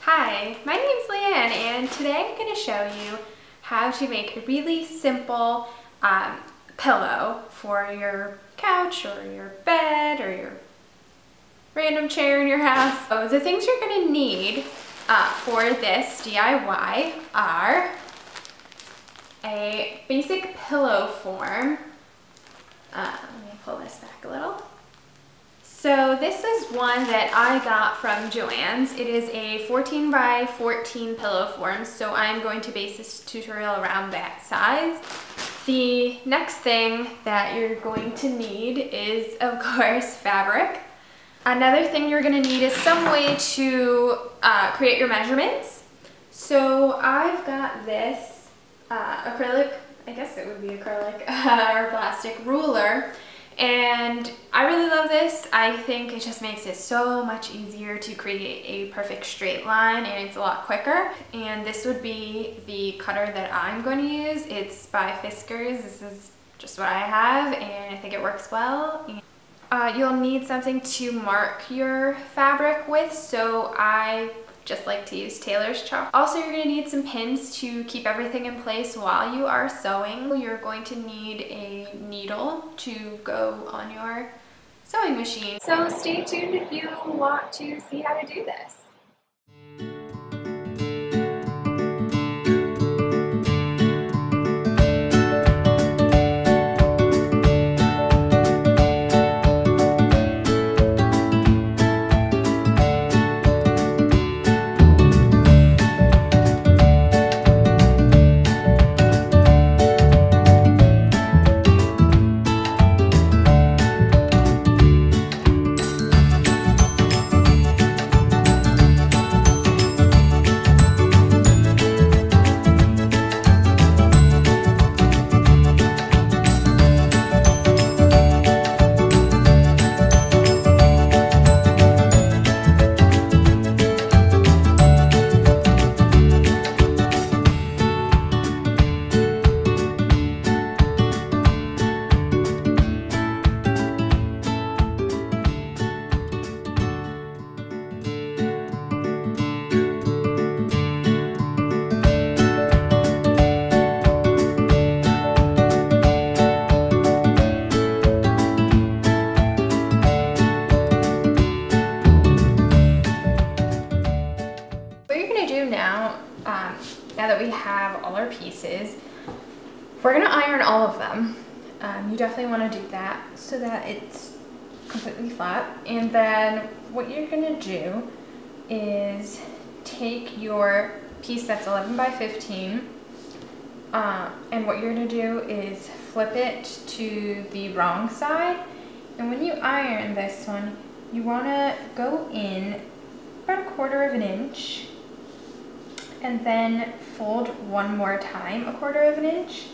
Hi, my name is Leanne and today I'm going to show you how to make a really simple pillow for your couch or your bed or your random chair in your house. So the things you're going to need for this DIY are a basic pillow form. Let me pull this back a little. So this is one that I got from Joann's. It is a 14 by 14 pillow form, so I'm going to base this tutorial around that size. The next thing that you're going to need is, of course, fabric. Another thing you're going to need is some way to create your measurements. So I've got this acrylic, I guess it would be acrylic, or plastic ruler. And I really love this. I think it just makes it so much easier to create a perfect straight line, and it's a lot quicker. And this would be the cutter that I'm going to use. It's by Fiskars. This is just what I have and I think it works well. You'll need something to mark your fabric with, so I just like to use tailor's chalk. Also, you're going to need some pins to keep everything in place while you are sewing. You're going to need a needle to go on your sewing machine. So stay tuned if you want to see how to do this. Now that we have all our pieces, we're going to iron all of them. You definitely want to do that so that it's completely flat. And then what you're going to do is take your piece that's 11 by 15 and what you're going to do is flip it to the wrong side. And when you iron this one, you want to go in about 1/4 inch and then fold one more time 1/4 inch.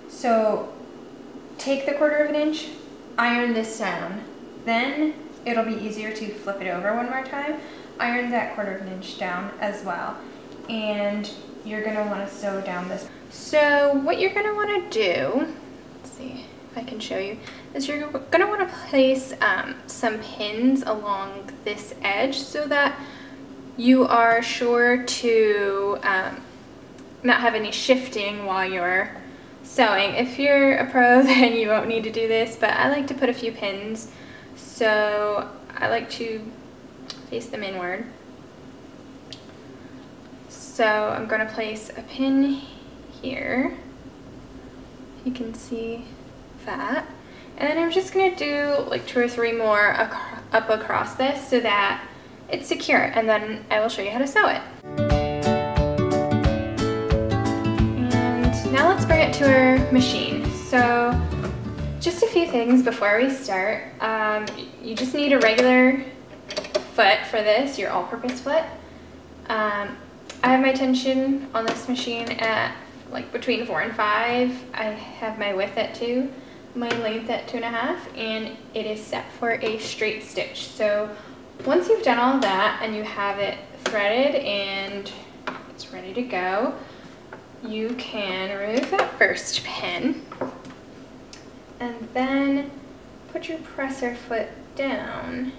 So take the 1/4 inch, iron this down, then it'll be easier to flip it over one more time. Iron that 1/4 inch down as well, and you're gonna want to sew down this. So what you're gonna want to do, let's see if I can show you, is you're gonna want to place some pins along this edge so that you are sure to not have any shifting while you're sewing. If you're a pro, then you won't need to do this, but I like to put a few pins, so I like to place them inward. So I'm going to place a pin here. You can see that. And then I'm just going to do like 2 or 3 more up across this so that it's secure, and then I will show you how to sew it. And now let's bring it to our machine. So just a few things before we start. You just need a regular foot for this, your all-purpose foot. I have my tension on this machine at like between 4 and 5. I have my width at 2, my length at 2.5, and it is set for a straight stitch. So once you've done all that and you have it threaded and it's ready to go, you can remove that first pin and then put your presser foot down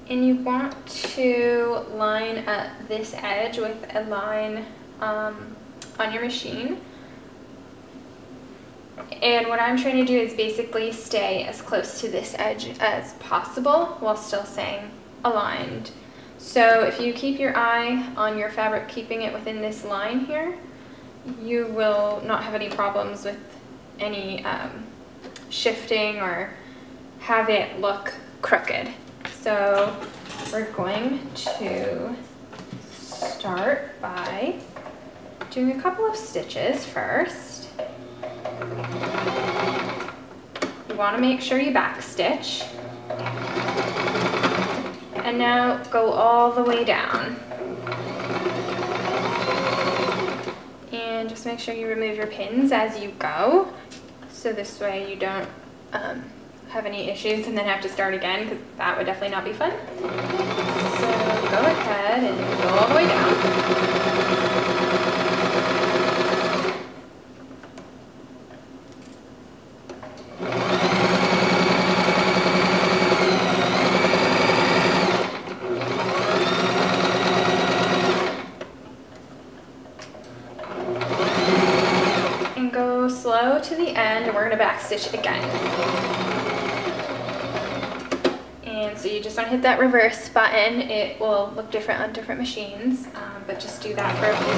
And you want to line up this edge with a line on your machine. And what I'm trying to do is basically stay as close to this edge as possible while still staying aligned. So if you keep your eye on your fabric, keeping it within this line here, you will not have any problems with any shifting or have it look crooked. So we're going to start by doing a couple of stitches first. You want to make sure you back stitch. And now go all the way down. And just make sure you remove your pins as you go. So this way you don't have any issues and then have to start again, because that would definitely not be fun. So go ahead and go all the way down. Slow to the end, and we're going to backstitch again. And so you just want to hit that reverse button. It will look different on different machines, but just do that for a few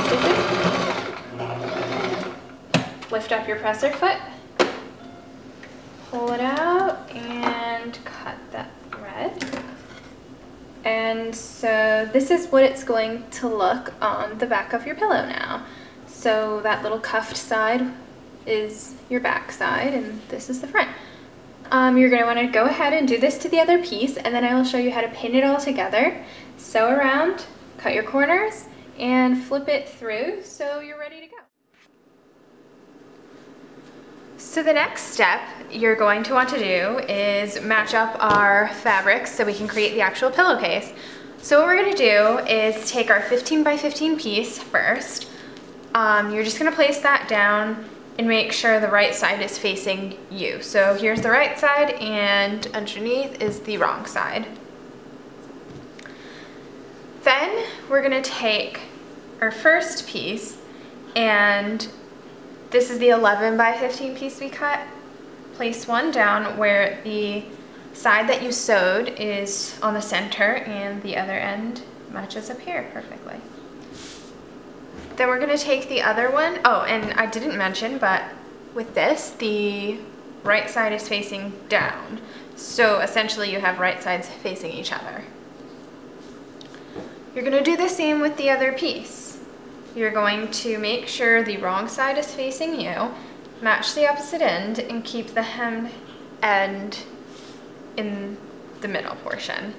stitches. Lift up your presser foot, pull it out, and cut that thread. And so this is what it's going to look on the back of your pillow now. So that little cuffed side is your back side, and this is the front. You're going to want to go ahead and do this to the other piece, and then I will show you how to pin it all together, sew around, cut your corners, and flip it through so you're ready to go. So the next step you're going to want to do is match up our fabrics so we can create the actual pillowcase. So what we're going to do is take our 15 by 15 piece first. You're just going to place that down and make sure the right side is facing you. So here's the right side, and underneath is the wrong side. Then we're gonna take our first piece, and this is the 11 by 15 piece we cut. Place one down where the side that you sewed is on the center and the other end matches up here perfectly. Then we're gonna take the other one. Oh, and I didn't mention, but with this, the right side is facing down. So essentially you have right sides facing each other. You're gonna do the same with the other piece. You're going to make sure the wrong side is facing you, match the opposite end, and keep the hem end in the middle portion.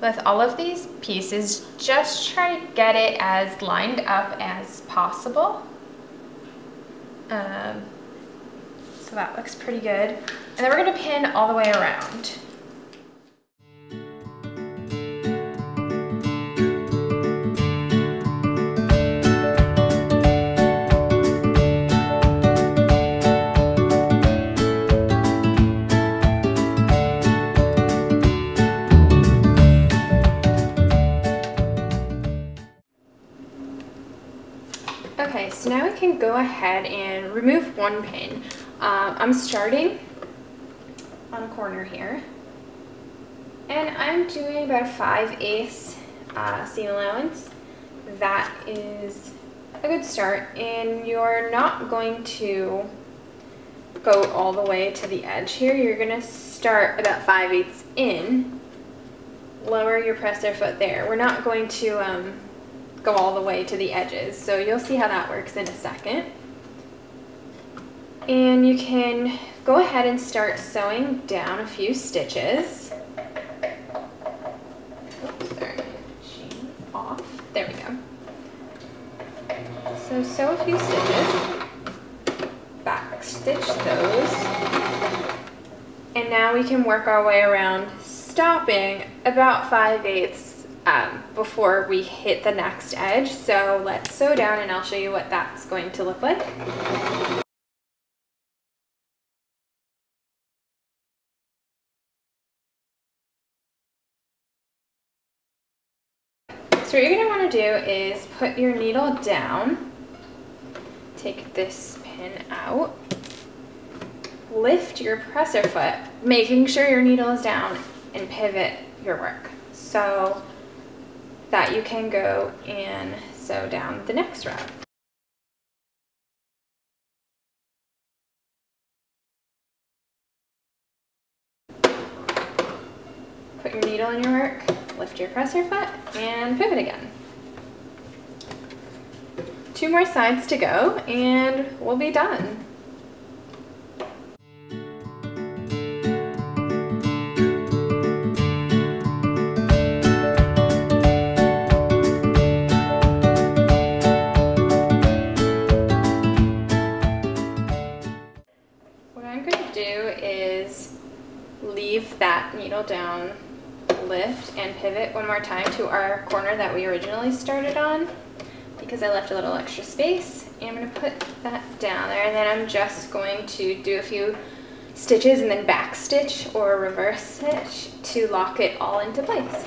With all of these pieces, just try to get it as lined up as possible. So that looks pretty good. And then we're gonna pin all the way around. Okay, so now we can go ahead and remove one pin. I'm starting on a corner here, and I'm doing about a 5/8 seam allowance. That is a good start, and you're not going to go all the way to the edge here. You're gonna start about 5/8 in, lower your presser foot there. We're not going to go all the way to the edges, so you'll see how that works in a second. And you can go ahead and start sewing down a few stitches. Oops, sorry, machine's off. There we go. So sew a few stitches, back stitch those, and now we can work our way around, stopping about 5/8 before we hit the next edge. So let's sew down and I'll show you what that's going to look like. So what you're going to want to do is put your needle down, take this pin out, lift your presser foot, making sure your needle is down, and pivot your work so that you can go and sew down the next row. Put your needle in your work, lift your presser foot, and pivot again. 2 more sides to go and we'll be done. What I'm going to do is leave that needle down, lift and pivot one more time to our corner that we originally started on, because I left a little extra space. And I'm going to put that down there, and then I'm just going to do a few stitches and then back stitch or reverse stitch to lock it all into place.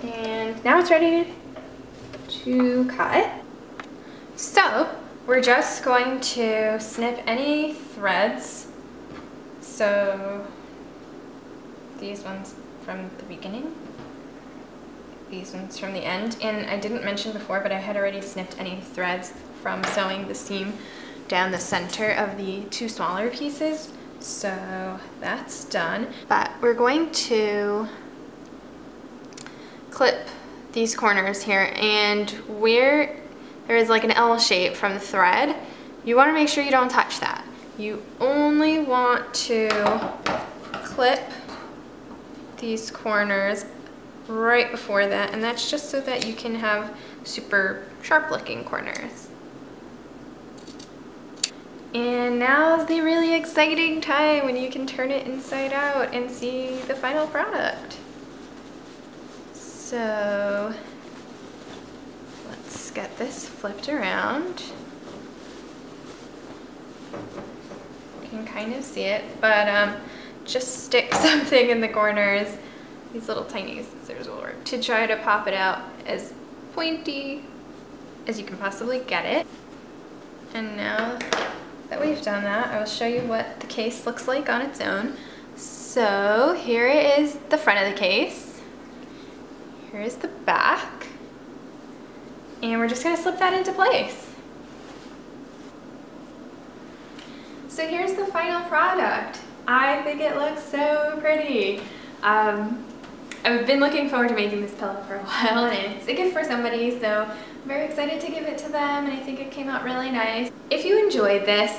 And now it's ready to cut. So we're just going to snip any threads. So these ones from the beginning, these ones from the end, and I didn't mention before, but I had already snipped any threads from sewing the seam down the center of the 2 smaller pieces, so that's done. But we're going to clip these corners here, and where there is like an L shape from the thread, you want to make sure you don't touch that. You only want to clip these corners right before that, and that's just so that you can have super sharp looking corners. And now's the really exciting time when you can turn it inside out and see the final product. So let's get this flipped around. You can kind of see it, but just stick something in the corners, these little tiny scissors will work, to try to pop it out as pointy as you can possibly get it. And now that we've done that, I will show you what the case looks like on its own. So here is the front of the case, here is the back, and we're just going to slip that into place. So here's the final product. I think it looks so pretty. I've been looking forward to making this pillow for a while, and it's a gift for somebody, so I'm very excited to give it to them, and I think it came out really nice. If you enjoyed this,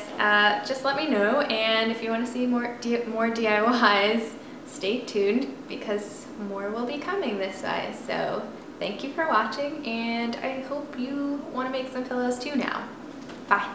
just let me know, and if you want to see more DIYs, stay tuned, because more will be coming this way. So thank you for watching, and I hope you want to make some pillows too now. Bye.